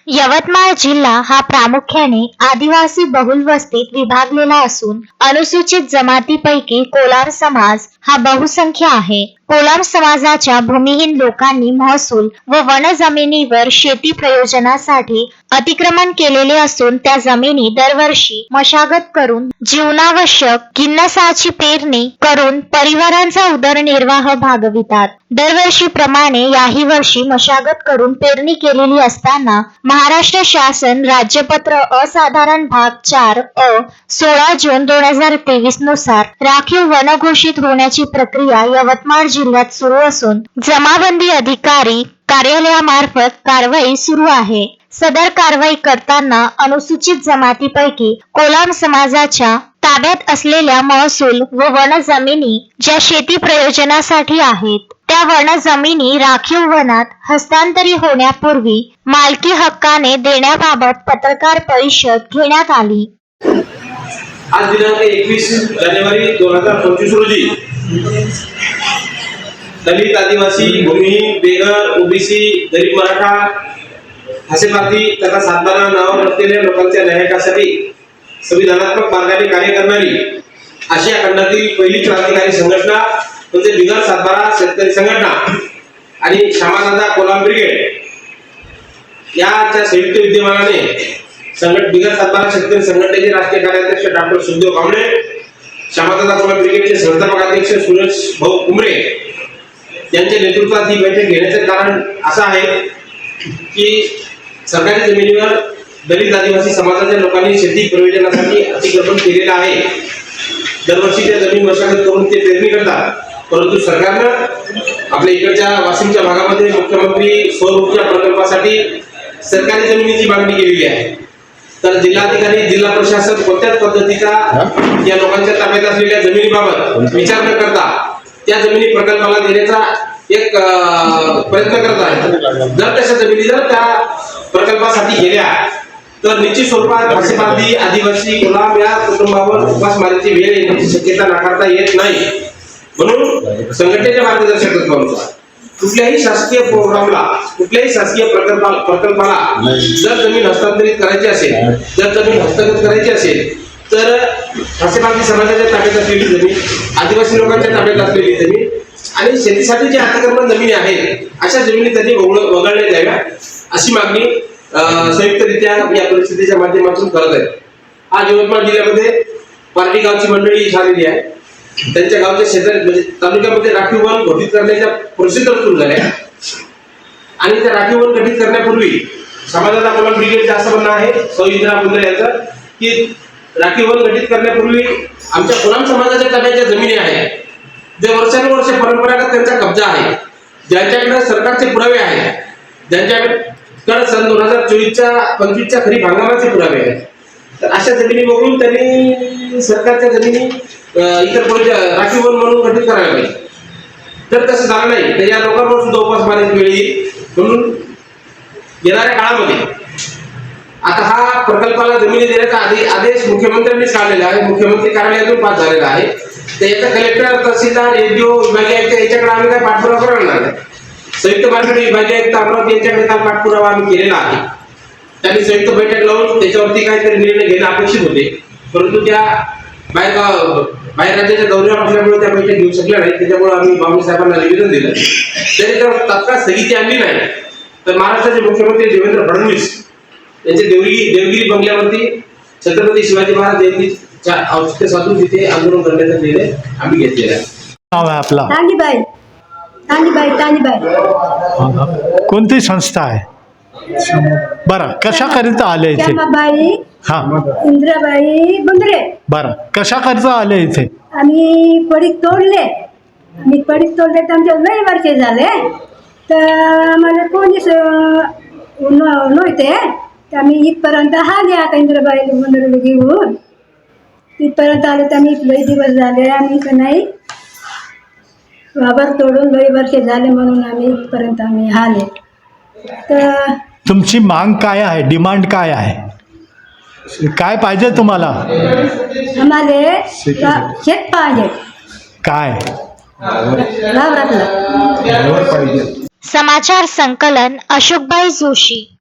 यवतमाळ जिल्हा हा प्रामुख्याने आदिवासी बहुल वस्तीत विभागलेला असून अनुसूचित जमातीपैकी कोलार समाज हा बहुसंख्य आहे. कोलार समाजाच्या भूमिहीन लोकांनी महसूल व वन जमिनीवर शेती प्रयोजनासाठी अतिक्रमण केलेले असून त्या जमिनी दरवर्षी मशागत करून जीवनावश्यक जिन्नसाची पेरणी करून परिवारांचा उदरनिर्वाह भागवितात. दरवर्षीप्रमाणे याही वर्षी मशागत करून पेरणी केलेली असताना महाराष्ट्र शासन राज्यपत्र असाधारण भाग 4 अ 16 जून 2023 नुसार राखीव वन घोषित होण्याची प्रक्रिया यवतमाळ जिल्ह्यात सुरू असून जमाबंदी अधिकारी कार्यालयामार्फत कारवाई सुरू आहे. सदर कारवाई करताना अनुसूचित जमातीपैकी कोलार समाजाच्या ताब्यात असलेल्या महसूल व वन जमिनी ज्या शेती प्रयोजनासाठी आहेत त्या वन जमिनी राखीव वनात हस्तांतरित होण्यापूर्वी मालकी हक्काने देण्याबाबत पत्रकार परिषद घेण्यात आली. आज दिनांक 21 जानेवारी 2025 रोजी दलित, आदिवासी, भूमिहीन, बेघर, ओबीसी, गरीब मराठा, हासेपाती तथा सातबारा नावावर असलेल्या लोकांच्या न्यायासाठी संविधानात्मक मार्गाने कार्य करणारी आशिया खंडातील पहिली क्रांतिकारी संघटना म्हणजे बिगर सातबारा शेतकरी संघटना आणि श्यामादादा कोलाम ब्रिगेड याच्या संयुक्त विद्यमानाने बिगर सातबारा शेतकरी संघटनेचे राष्ट्रीय कार्याध्यक्ष डॉक्टर सुखदेव कांबळे, श्यामादादा कोलाम ब्रिगेडचे संस्थापक अध्यक्ष सुरेश भाऊ कुंबरे यांच्या नेतृत्वात ही बैठक घेण्याचे कारण असं आहे की सरकारी जमिनीवर दलित, आदिवासी समाजाच्या लोकांनी शेती प्रयोजनासाठी अतिक्रमण केलेलं आहे. दरवर्षी त्या जमीन मशागत करून ते पेरणी करतात, परंतु सरकारनं आपल्या इकडच्या वाशिमच्या भागामध्ये मुख्यमंत्री सौर ऊर्जा प्रकल्पासाठी सरकारी जमिनीची मागणी केलेली आहे. तर जिल्हाधिकारी, जिल्हा प्रशासन कोणत्याच पद्धतीचा या लोकांच्या ताब्यात असलेल्या जमिनीबाबत विचार न करता त्या जमिनी प्रकल्पाला देण्याचा एक प्रयत्न करत आहे. जर तशा जमिनी जर त्या प्रकल्पासाठी गेल्या तर निश्चित स्वरूपात हासेपाती, आदिवासी, कोलाम या कुटुंबावर उपासमारीची वेळ येण्याची शक्यता नाकारता येत नाही. म्हणून संघटनेच्या मार्गदर्शक तत्वानुसार कुठल्याही शासकीय प्रोग्रामला, कुठल्याही शासकीय प्रकल्पाला जर जमीन हस्तांतरित करायची असेल, जर जमीन हस्तगत करायची असेल तर हासेपाती समाजाच्या ताब्यात असलेली जमीन, आदिवासी लोकांच्या ताब्यात असलेली जमीन आणि शेतीसाठी जे अतिक्रमण जमिनी आहेत अशा जमिनी त्यांनी वगळल्या द्याव्या अशी मागणी संयुक्तरित्या या परिस्थितीच्या माध्यमातून करत आहेत. आज यवतमाळ जिल्ह्यामध्ये पारडी गावची मंडळी झालेली आहे. त्यांच्या गावच्या शेजारी म्हणजे तालुक्यामध्ये राखीव वन घोषित करण्याच्या प्रोसिजर सुरू झाल्या आणि त्या राखीव वन घटित करण्यापूर्वी श्यामादादा कोलाम ब्रिगेडचं असं म्हणणं आहे, सौ इंदिरा कुंद्रे यांचं, की राखीव वन घटित करण्यापूर्वी आमच्या कोलाम समाजाच्या ताब्याच्या जमिनी आहेत, जे वर्षानुवर्ष परंपरागत त्यांचा कब्जा आहे, ज्यांच्याकडे सरकारचे पुरावे आहेत, ज्यांच्याकडे सन 2024-25च्या खरीप हंगामाचे पुरावे आहेत, तर अशा जमिनी बघून त्यांनी सरकारच्या जमिनी इतर राखीव वन म्हणून घटित करायला पाहिजे. जर तसं झालं नाही तर या लोकांवर सुद्धा उपासमारीची वेळ येईल. म्हणून येणाऱ्या काळामध्ये आता हा प्रकल्पाला जमिनी देण्याचा आदेश मुख्यमंत्र्यांनीच काढलेला आहे, मुख्यमंत्री कार्यालयातून पास झालेला आहे. तर याचा कलेक्टर, तहसीलदार, एसडीओ, विभागीय आयुक्त याच्याकडे आम्ही काय पाठपुरावा करणार नाही. संयुक्त महाराष्ट्र विभागीय आयुक्त अमरावती यांच्याकडे काल पाठपुरावा आम्ही केलेला आहे. त्यांनी संयुक्त बैठक लावून त्याच्यावरती काहीतरी निर्णय घेणं अपेक्षित होते, परंतु त्या बाहेर राज्याच्या दौऱ्यावर असल्यामुळे त्या बैठक घेऊ शकल्या नाही. त्याच्यामुळे आम्ही बावणे साहेबांना निवेदन दिलं. तरी जर तात्काळ स्थगिती आणली नाही तर महाराष्ट्राचे मुख्यमंत्री देवेंद्र फडणवीस यांचे देवगिरी बंगल्यावरती छत्रपती शिवाजी महाराज जयंतीच्या औचित्य साधून तिथे आंदोलन करण्याचा निर्णय आम्ही घेतलेला आहे. नाव आहे आपला? तांडीबाई. कोणती संस्था आहे? बरं, कशाकरिता आले इथे? श्यामाबाई, हा, इंद्राबाई बुंद्रे. बरं, कशाकरिता आले इथे? आम्ही पडीक तोडले तर आमच्या लई वर्षे झाले. तर मला कोणीच नव्हते, तर आम्ही इथपर्यंत आले. आता इंद्राबाई बुंद्रे घेऊन तिथपर्यंत आले तर आम्ही लई दिवस झाले. आम्ही तर नाही वावर तोडून लई वर्षे झाले म्हणून आम्ही इथपर्यंत आले. तर तुमची मांग काय आहे? डिमांड काय आहे? काय पाहिजे तुम्हाला? आम्हाला शेत पाहिजे. काय? वावरातलं. समाचार संकलन अशोकभाई जोशी.